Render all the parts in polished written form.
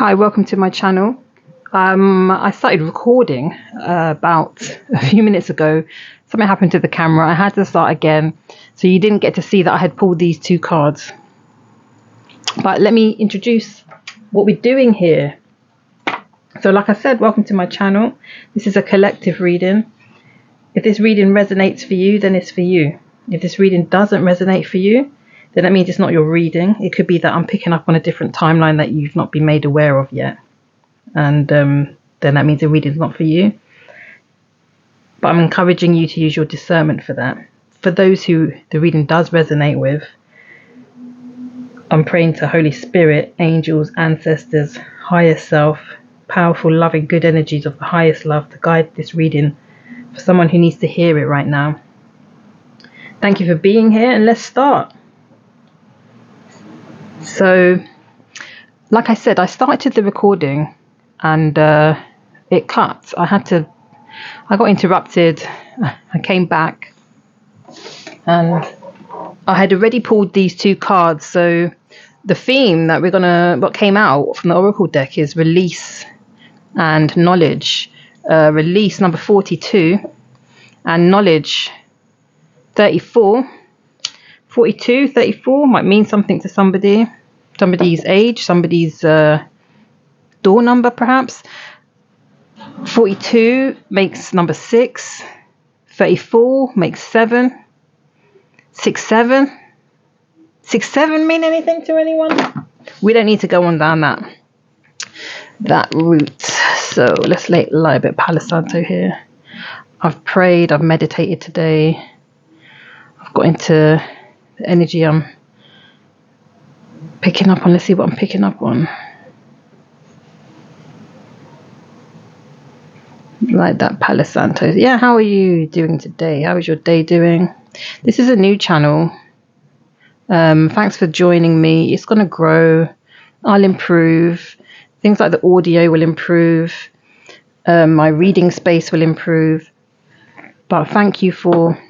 Hi, welcome to my channel. I started recording about a few minutes ago. Something happened to the camera. I had to start again, so you didn't get to see that I had pulled these two cards. But let me introduce what we're doing here. So like I said, welcome to my channel. This is a collective reading. If this reading resonates for you, then it's for you. If this reading doesn't resonate for you, then that means it's not your reading. It could be that I'm picking up on a different timeline that you've not been made aware of yet. And then that means the reading's not for you. But I'm encouraging you to use your discernment for that. For those who the reading does resonate with, I'm praying to Holy Spirit, angels, ancestors, higher self, powerful, loving, good energies of the highest love to guide this reading for someone who needs to hear it right now. Thank you for being here, and let's start. So, like I said, I started the recording and it cut. I got interrupted. I came back and I had already pulled these two cards. So the theme that what came out from the Oracle deck is release and knowledge. Release number 42 and knowledge 34. 42, 34 might mean something to somebody's age, somebody's door number perhaps. 42 makes number 6. 34 makes 7. 6-7. 6-7 mean anything to anyone? We don't need to go on down that route. So let's lie a bit Palo Santo here. I've prayed, I've meditated today. I've got into the energy I'm picking up on. Let's see what I'm picking up on. Like that Palo Santo. Yeah, how are you doing today? How is your day doing? This is a new channel. Thanks for joining me. It's going to grow. I'll improve. Things like the audio will improve. My reading space will improve. But thank you for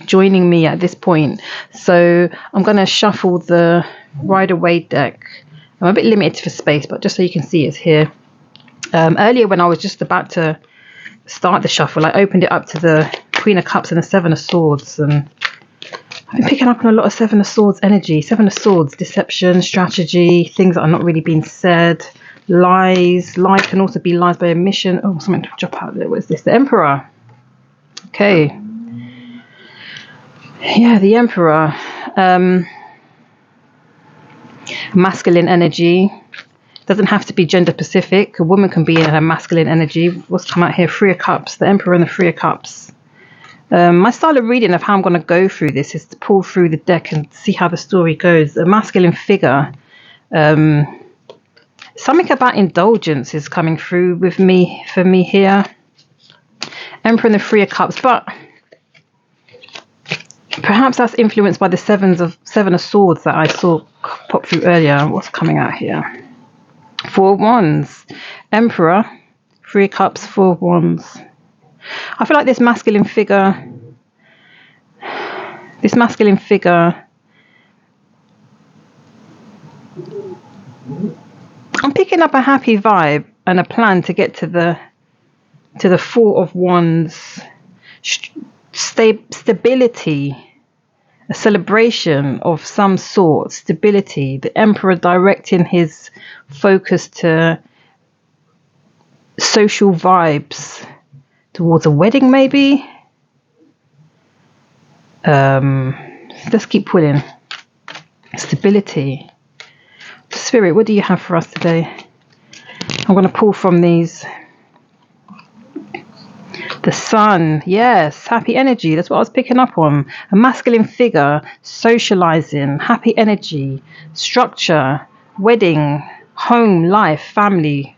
joining me at this point. So I'm going to shuffle the Rider-Waite deck. I'm a bit limited for space, but just so you can see it's here. Earlier when I was just about to start the shuffle, I opened it up to the Queen of Cups and the Seven of Swords, and I've been picking up on a lot of Seven of Swords energy. Seven of Swords, deception, strategy, things that are not really being said, lies. Lies can also be lies by omission. Oh, something to drop out there. What is this? The Emperor. Okay. Yeah, the Emperor. Masculine energy. Doesn't have to be gender specific. A woman can be in her masculine energy. What's come out here? Three of Cups. The Emperor and the Three of Cups. My style of reading of how I'm going to go through this is to pull through the deck and see how the story goes. A masculine figure. Something about indulgence is coming through for me here. Emperor and the Three of Cups. But perhaps that's influenced by the Seven of Swords that I saw pop through earlier. What's coming out here? Four of Wands. Emperor. Three of Cups. Four of Wands. I feel like this masculine figure. I'm picking up a happy vibe and a plan to get to the Four of Wands. Stability. A celebration of some sort. Stability. The Emperor directing his focus to social vibes towards a wedding, maybe. Let's keep pulling. Stability. Spirit, what do you have for us today? I'm going to pull from these. The Sun, yes, happy energy. That's what I was picking up on. A masculine figure, socializing, happy energy, structure, wedding, home, life, family.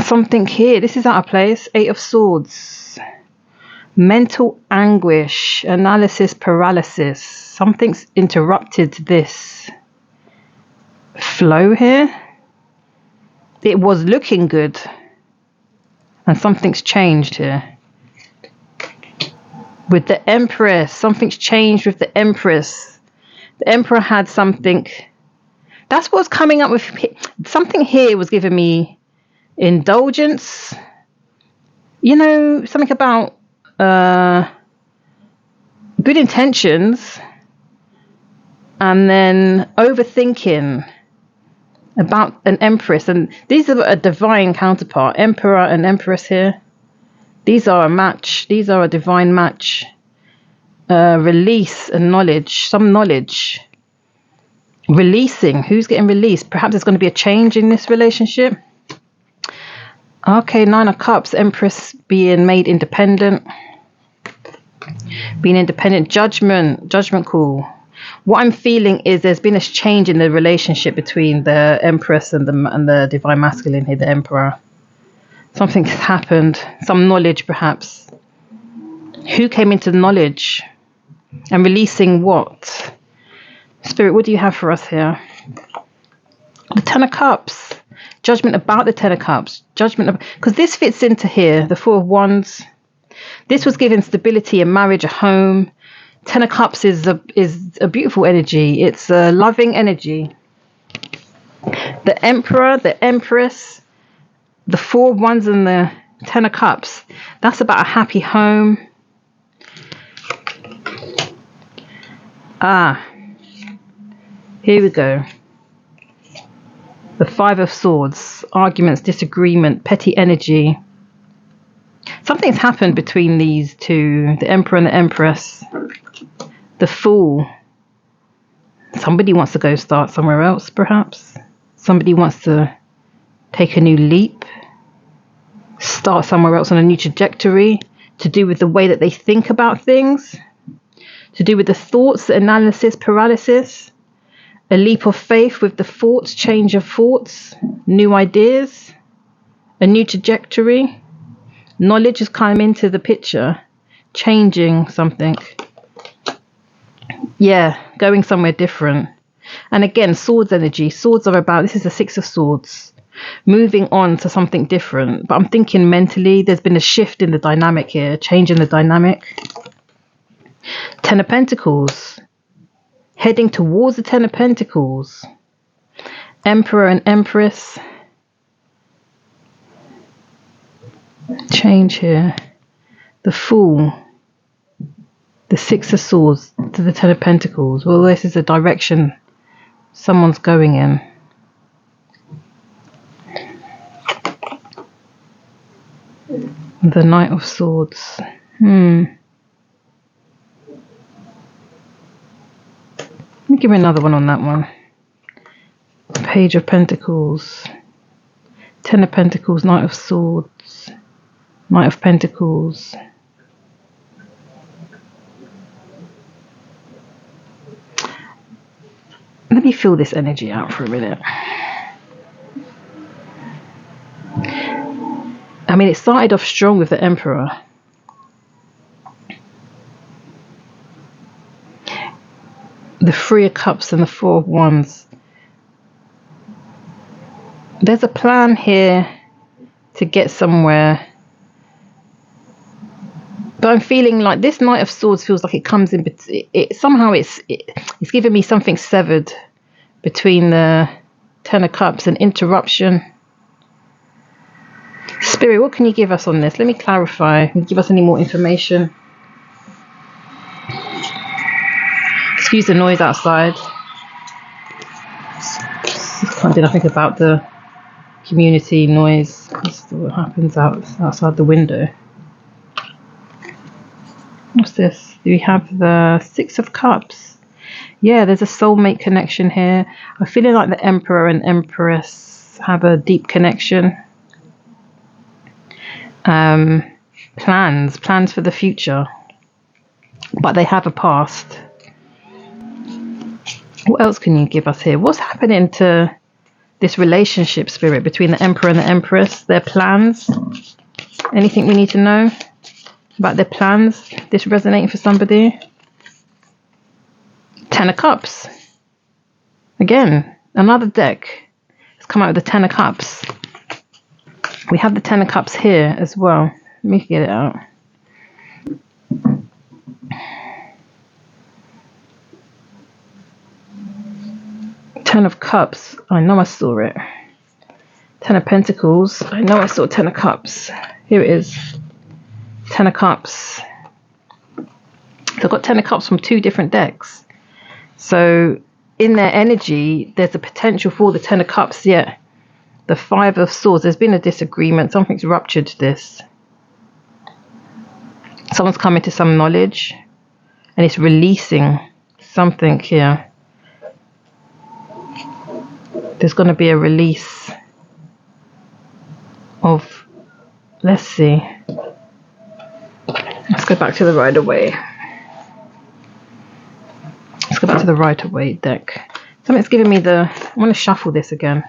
Something here. This is out of place. Eight of Swords. Mental anguish, analysis paralysis. Something's interrupted this flow here. It was looking good. And something's changed here. With the Empress, something's changed with the Empress. The Emperor had something That's what's coming up with. Something here was giving me indulgence. You know, something about good intentions, and then overthinking about an empress. And these are a divine counterpart, emperor and empress here. These are a match. These are a divine match. Release and knowledge, some knowledge. Releasing. Who's getting released? Perhaps there's going to be a change in this relationship. Okay, 9 of Cups, Empress being made independent. Being independent. Judgment call. What I'm feeling is there's been a change in the relationship between the Empress and the Divine Masculine here, the Emperor. Something's happened. Some knowledge, perhaps. Who came into knowledge? And releasing what? Spirit, what do you have for us here? The 10 of Cups. Judgment about the 10 of Cups. Judgment, because this fits into here, the 4 of Wands. This was giving stability, a marriage, a home. 10 of Cups is a beautiful energy. It's a loving energy. The Emperor, the Empress, the 4 of Wands and the 10 of Cups. That's about a happy home. Here we go. The 5 of Swords. Arguments, disagreement, petty energy. Something's happened between these two, the Emperor and the Empress. The Fool. Somebody wants to go start somewhere else, perhaps. Somebody wants to take a new leap. Start somewhere else on a new trajectory. To do with the way that they think about things. To do with the thoughts, the analysis, paralysis. A leap of faith with the thoughts, change of thoughts. New ideas. A new trajectory. Knowledge has come into the picture. Changing something. Yeah, going somewhere different. And again, swords energy. Swords are about, this is the 6 of Swords. Moving on to something different. But I'm thinking mentally, there's been a shift in the dynamic here. Change in the dynamic. 10 of Pentacles. Heading towards the 10 of Pentacles. Emperor and Empress. Change here. The Fool. The 6 of Swords to the 10 of Pentacles. Well, this is a direction someone's going in. The Knight of Swords. Let me give me another one on that one. Page of Pentacles. 10 of Pentacles. Knight of Swords. Knight of Pentacles. Let me feel this energy out for a minute. I mean, it started off strong with the Emperor. The 3 of Cups and the 4 of Wands. There's a plan here to get somewhere. But I'm feeling like this Knight of Swords feels like it comes in, somehow it's giving me something severed between the 10 of Cups and interruption. Spirit, what can you give us on this? Let me clarify. Can you give us any more information? Excuse the noise outside. Can't do nothing about the community noise. That's what happens outside the window. What's this? Do we have the 6 of Cups? Yeah, there's a soulmate connection here. I'm feeling like the Emperor and Empress have a deep connection. Plans for the future. But they have a past. What else can you give us here? What's happening to this relationship, Spirit, between the Emperor and the Empress? Their plans? Anything we need to know about their plans? This resonating for somebody? 10 of Cups. Again, another deck has come out with the 10 of Cups. We have the 10 of Cups here as well. Let me get it out. Ten of Cups. I know I saw it. Ten of Pentacles. I know I saw Ten of Cups. Here it is. Ten of Cups. So I've got Ten of Cups from 2 different decks. So in their energy, there's a potential for the Ten of Cups. Yeah. The Five of Swords. There's been a disagreement. Something's ruptured this. Someone's coming to some knowledge. And it's releasing something here. There's going to be a release of, let's see. Let's go back to the Rider-Waite. Let's go back to the Rider-Waite deck. Something's giving me I want to shuffle this again.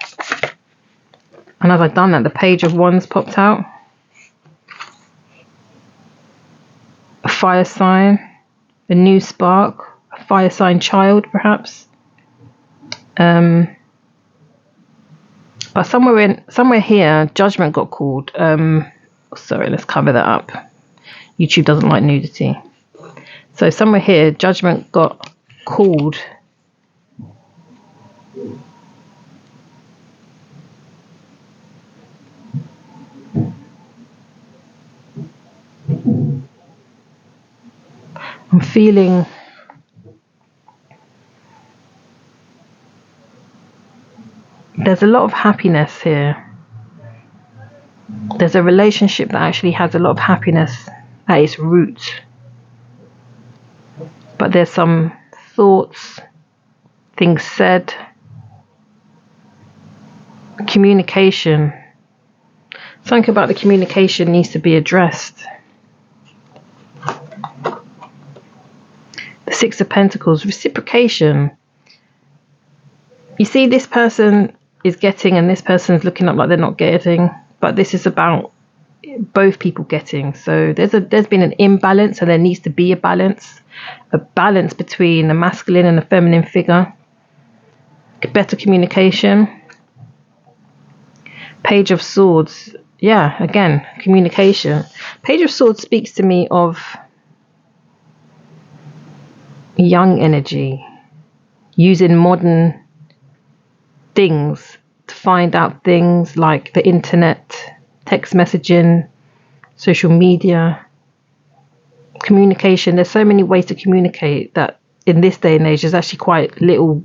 And as I've done that, the Page of Wands popped out. A fire sign. A new spark. A fire sign child, perhaps. But somewhere here, Judgment got called. Sorry, let's cover that up. YouTube doesn't like nudity. So somewhere here, Judgment got called. I'm feeling there's a lot of happiness here. There's a relationship that actually has a lot of happiness at its root. But there's some thoughts, things said, communication. Something about the communication needs to be addressed. The Six of Pentacles, reciprocation. You see, this person is getting and this person's looking up like they're not getting, but this is about both people getting. So there's been an imbalance, and there needs to be a balance between the masculine and the feminine figure. Better communication. Page of Swords. Yeah, again, communication. Page of Swords speaks to me of young energy, using modern things to find out things like the internet, text messaging, social media, communication. There's so many ways to communicate that in this day and age there's actually quite little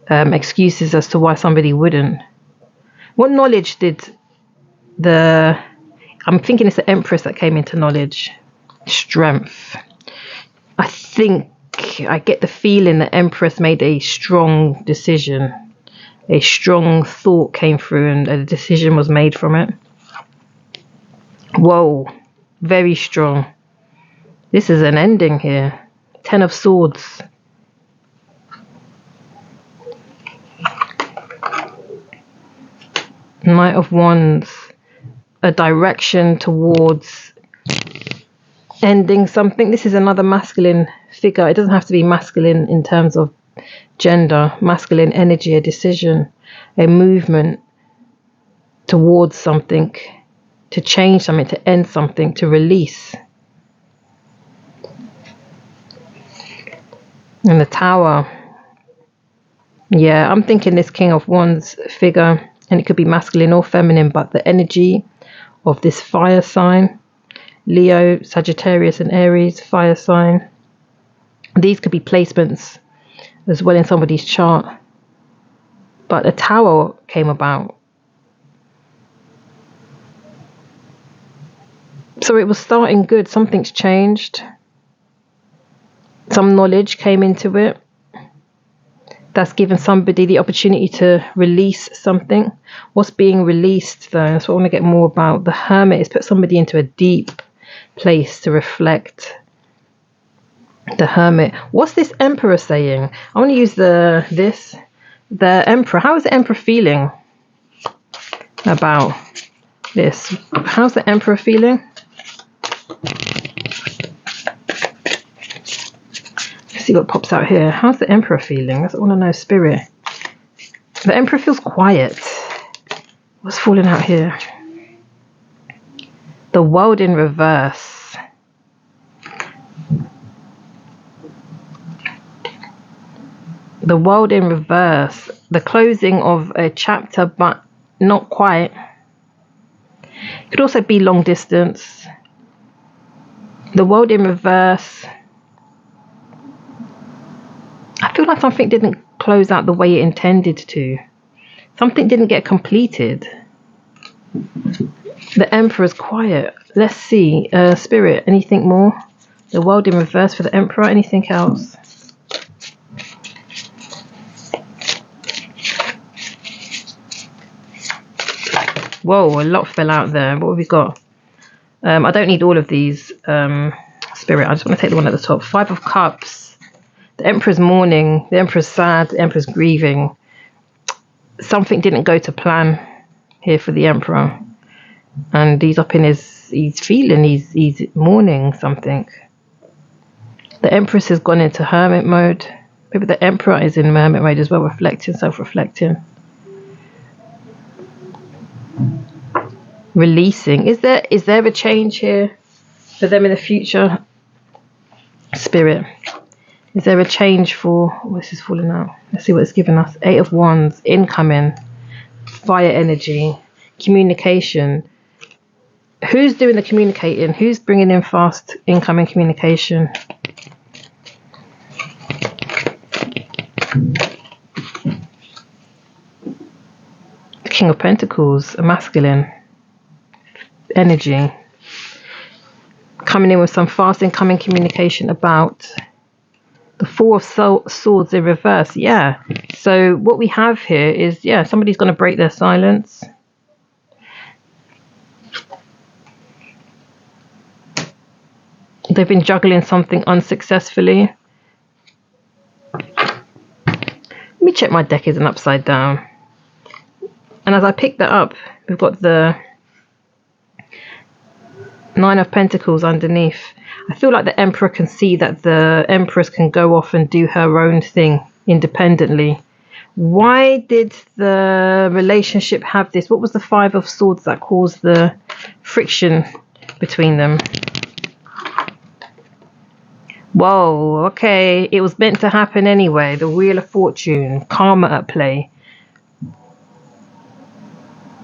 excuses as to why somebody wouldn't. What knowledge did I'm thinking it's the Empress that came into knowledge. Strength. I think I get the feeling the Empress made a strong decision. A strong thought came through and a decision was made from it. Whoa, very strong. This is an ending here. Ten of Swords. Knight of Wands. A direction towards ending something. This is another masculine figure. It doesn't have to be masculine in terms of gender. Masculine energy, a decision, a movement towards something, to change something, to end something, to release. And the Tower. Yeah, I'm thinking this King of Wands figure, and it could be masculine or feminine, but the energy of this fire sign, Leo, Sagittarius and Aries, fire sign. These could be placements as well in somebody's chart. But a Tower came about. So it was starting good. Something's changed. Some knowledge came into it. That's given somebody the opportunity to release something. What's being released, though? That's what I want to get more about. The Hermit has put somebody into a deep place to reflect. The Hermit. What's this Emperor saying? I want to use the Emperor. How is the Emperor feeling about this? How's the Emperor feeling? Let's see what pops out here. How's the Emperor feeling? That's what I want to know, Spirit. The Emperor feels quiet. What's falling out here? The World in reverse. The world in reverse. The closing of a chapter, but not quite. It could also be long distance. The world in reverse. I feel like something didn't close out the way it intended to. Something didn't get completed. The Emperor's quiet. Let's see. Spirit, anything more? The world in reverse for the Emperor. Anything else? Whoa, a lot fell out there. What have we got? I don't need all of these, Spirit. I just want to take the one at the top. 5 of Cups. The Emperor's mourning. The Emperor's sad. The Emperor's grieving. Something didn't go to plan here for the Emperor. And he's up in he's feeling, he's mourning something. The Empress has gone into hermit mode. Maybe the Emperor is in hermit mode as well, reflecting, self-reflecting. Releasing. Is there a change here for them in the future? Spirit. Is there a change for... Oh, this is falling out. Let's see what it's given us. 8 of Wands. Incoming. Fire energy. Communication. Who's doing the communicating? Who's bringing in fast incoming communication? The King of Pentacles. A masculine energy. Coming in with some fast incoming communication about... The 4 of Swords in reverse. Yeah. So what we have here is, yeah, somebody's going to break their silence. They've been juggling something unsuccessfully. Let me check my deck isn't upside down. And as I pick that up, we've got the 9 of Pentacles underneath. I feel like the Emperor can see that the Empress can go off and do her own thing independently. Why did the relationship have this? What was the 5 of Swords that caused the friction between them? Whoa, okay. It was meant to happen anyway. The Wheel of Fortune, karma at play.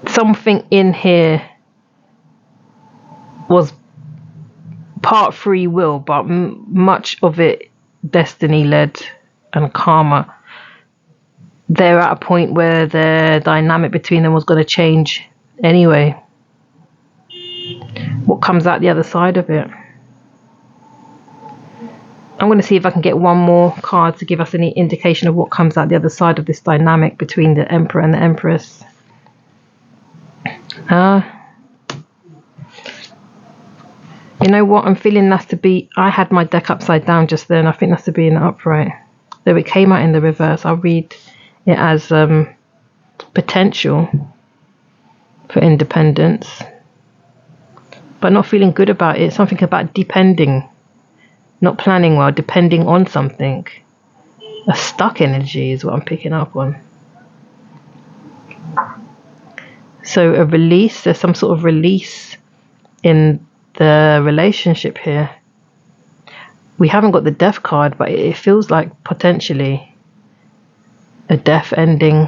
Something in here was part free will, but much of it destiny led and karma. They're at a point where the dynamic between them was going to change anyway. What comes out the other side of it? I'm going to see if I can get one more card to give us any indication of what comes out the other side of this dynamic between the Emperor and the Empress. You know what? I'm feeling that's to be... I had my deck upside down just then. I think that's to be in the upright. Though it came out in the reverse. I'll read it as potential for independence. But not feeling good about it. Something about depending. Not planning well. Depending on something. A stuck energy is what I'm picking up on. So a release. There's some sort of release in the relationship here. We haven't got the death card, but it feels like potentially a death ending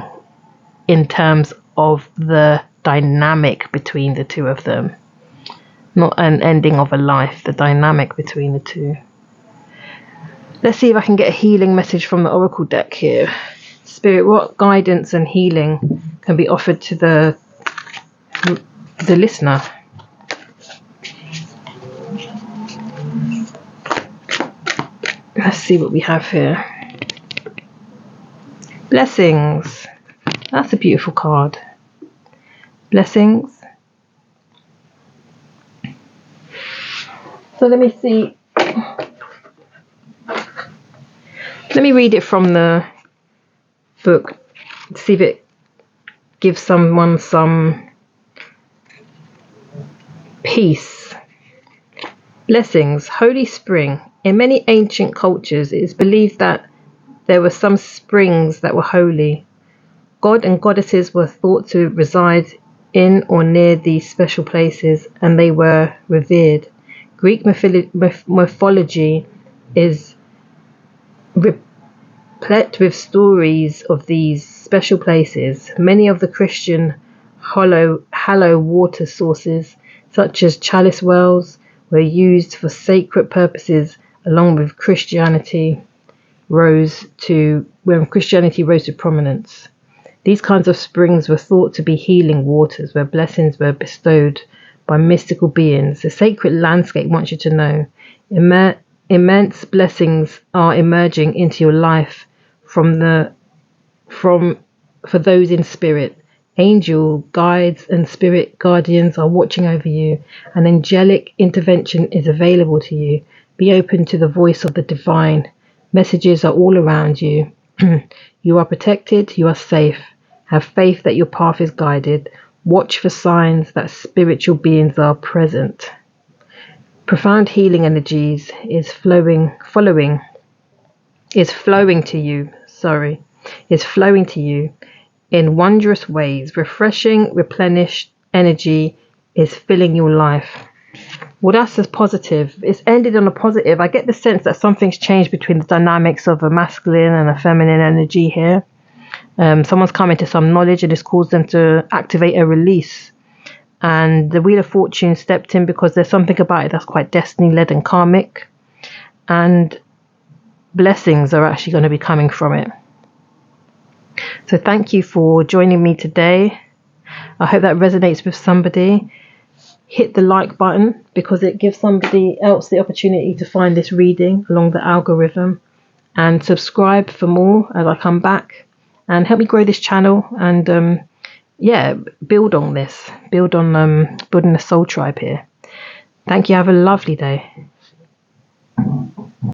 in terms of the dynamic between the two of them. Not an ending of a life, the dynamic between the two. Let's see if I can get a healing message from the Oracle deck here. Spirit, what guidance and healing can be offered to the listener? Let's see what we have here. Blessings. That's a beautiful card. Blessings. So let me see. Let me read it from the book. See if it gives someone some peace. Blessings. Holy spring. In many ancient cultures, it is believed that there were some springs that were holy. God and goddesses were thought to reside in or near these special places, and they were revered. Greek mythology is Plet with stories of these special places, many of the Christian hallow water sources, such as chalice wells, were used for sacred purposes along with when Christianity rose to prominence. These kinds of springs were thought to be healing waters where blessings were bestowed by mystical beings. The sacred landscape wants you to know immense blessings are emerging into your life from for those in spirit. Angel guides and spirit guardians are watching over you. An angelic intervention is available to you. Be open to the voice of the divine. Messages are all around you. You are protected, you are safe. Have faith that your path is guided. Watch for signs that spiritual beings are present. Profound healing energies is flowing to you in wondrous ways. Refreshing, replenished energy is filling your life. Well, that's as positive. It's ended on a positive. I get the sense that something's changed between the dynamics of a masculine and a feminine energy here. Someone's come into some knowledge and it's caused them to activate a release. And the Wheel of Fortune stepped in because there's something about it that's quite destiny-led and karmic. And blessings are actually going to be coming from it. So thank you for joining me today. I hope that resonates with somebody. Hit the like button because it gives somebody else the opportunity to find this reading along the algorithm. And subscribe for more as I come back. And help me grow this channel and build on this. Building the soul tribe here. Thank you. Have a lovely day.